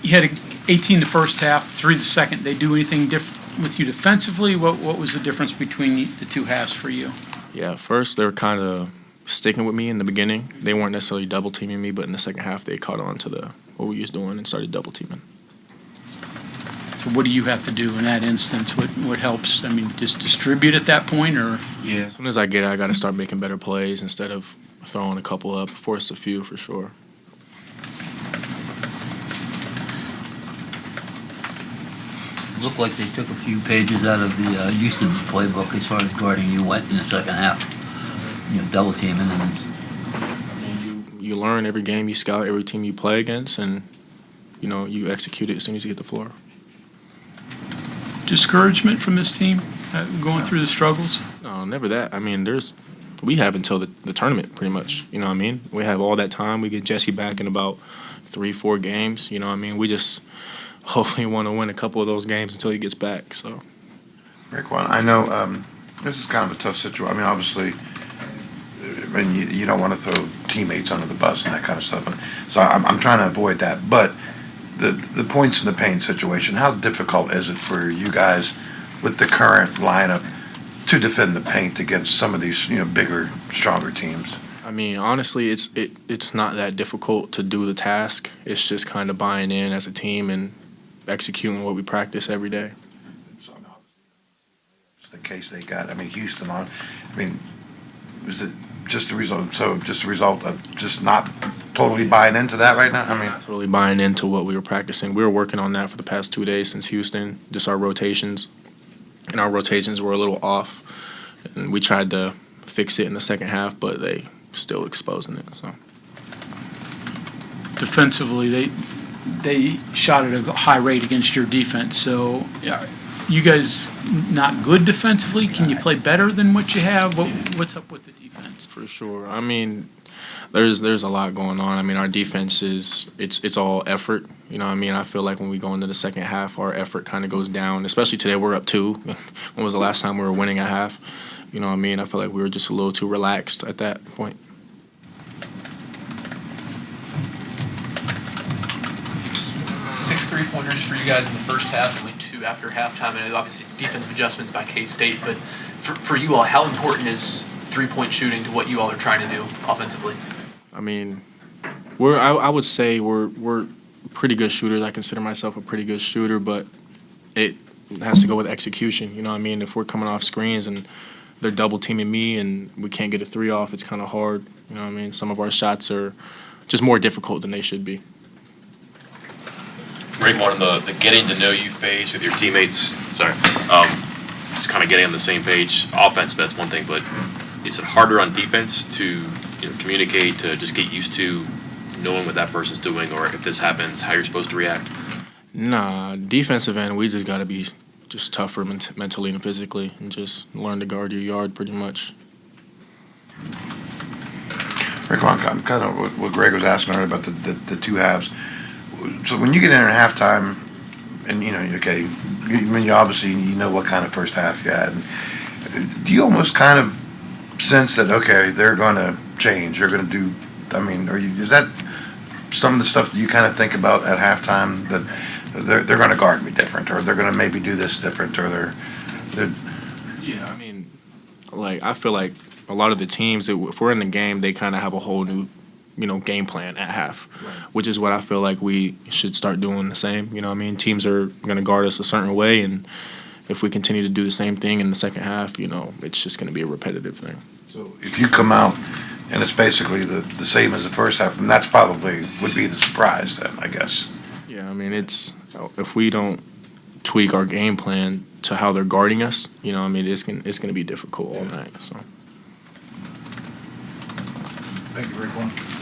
You had 18 the first half, 3 the second. They do anything different with you defensively? What was the difference between the two halves for you? Yeah, first they were kind of sticking with me in the beginning. They weren't necessarily double teaming me, but in the second half they caught on to what we was doing and started double teaming. So what do you have to do in that instance? What helps? I mean, just distribute at that point, or? Yeah, as soon as I get it, I got to start making better plays instead of throwing a couple up. Force a few for sure. Looked like they took a few pages out of the Houston's playbook as far as guarding you went in the second half. Double teaming and you learn every game you scout, every team you play against, and you execute it as soon as you hit the floor. Discouragement from this team going through the struggles? No, never that. I mean, we have until the tournament pretty much. You know what I mean? We have all that time. We get Jesse back in about 3-4 games. You know what I mean? We just hopefully want to win a couple of those games until he gets back. So, RaeQuan, I know this is kind of a tough situation. I mean, obviously, you don't want to throw teammates under the bus and that kind of stuff. So I'm trying to avoid that. But the points in the paint situation, how difficult is it for you guys with the current lineup to defend the paint against some of these bigger, stronger teams? I mean, honestly, it's not that difficult to do the task. It's just kind of buying in as a team and executing what we practice every day. So, it's the case they got. I mean, Houston on. I mean, is it just a result? So just a result of just not totally buying into that right now? I mean, not totally buying into what we were practicing. We were working on that for the past 2 days since Houston. Just our rotations, and our rotations were a little off, and we tried to fix it in the second half, but they still exposing it. So defensively, they shot at a high rate against your defense. So, you guys not good defensively? Can you play better than what you have? What's up with the defense? For sure. I mean, there's a lot going on. I mean, our defense it's all effort. You know what I mean? I feel like when we go into the second half, our effort kind of goes down. Especially today, we're up 2. When was the last time we were winning at half? You know what I mean? I feel like we were just a little too relaxed at that point. 6 3-pointers for you guys in the first half, only 2 after halftime, and obviously defensive adjustments by K-State. But for you all, how important is 3-point shooting to what you all are trying to do offensively? I mean, I would say we're pretty good shooters. I consider myself a pretty good shooter, but it has to go with execution. You know what I mean? If we're coming off screens and they're double teaming me and we can't get a 3 off, it's kind of hard. You know what I mean? Some of our shots are just more difficult than they should be. RaeQuan, the getting to know you phase with your teammates, just kind of getting on the same page. Offense, that's one thing, but is it harder on defense to communicate, to just get used to knowing what that person's doing, or if this happens, how you're supposed to react? Nah, defensive end, we just got to be just tougher mentally and physically and just learn to guard your yard pretty much. RaeQuan, kind of what Greg was asking earlier about the two halves. So when you get in at halftime, and you obviously know what kind of first half you had. Do you almost kind of sense that they're going to change? They're going to do. I mean, is that some of the stuff that you kind of think about at halftime, that they're going to guard me different, or they're going to maybe do this different, or they're. Yeah, I mean, I feel like a lot of the teams, if we're in the game, they kind of have a whole new game plan at half, right, which is what I feel like we should start doing the same. You know what I mean? Teams are going to guard us a certain way, and if we continue to do the same thing in the second half, it's just going to be a repetitive thing. So if you come out and it's basically the same as the first half, then that's probably would be the surprise then, I guess. Yeah, I mean, if we don't tweak our game plan to how they're guarding us, it's going to be difficult all night. So. Thank you, RaeQuan.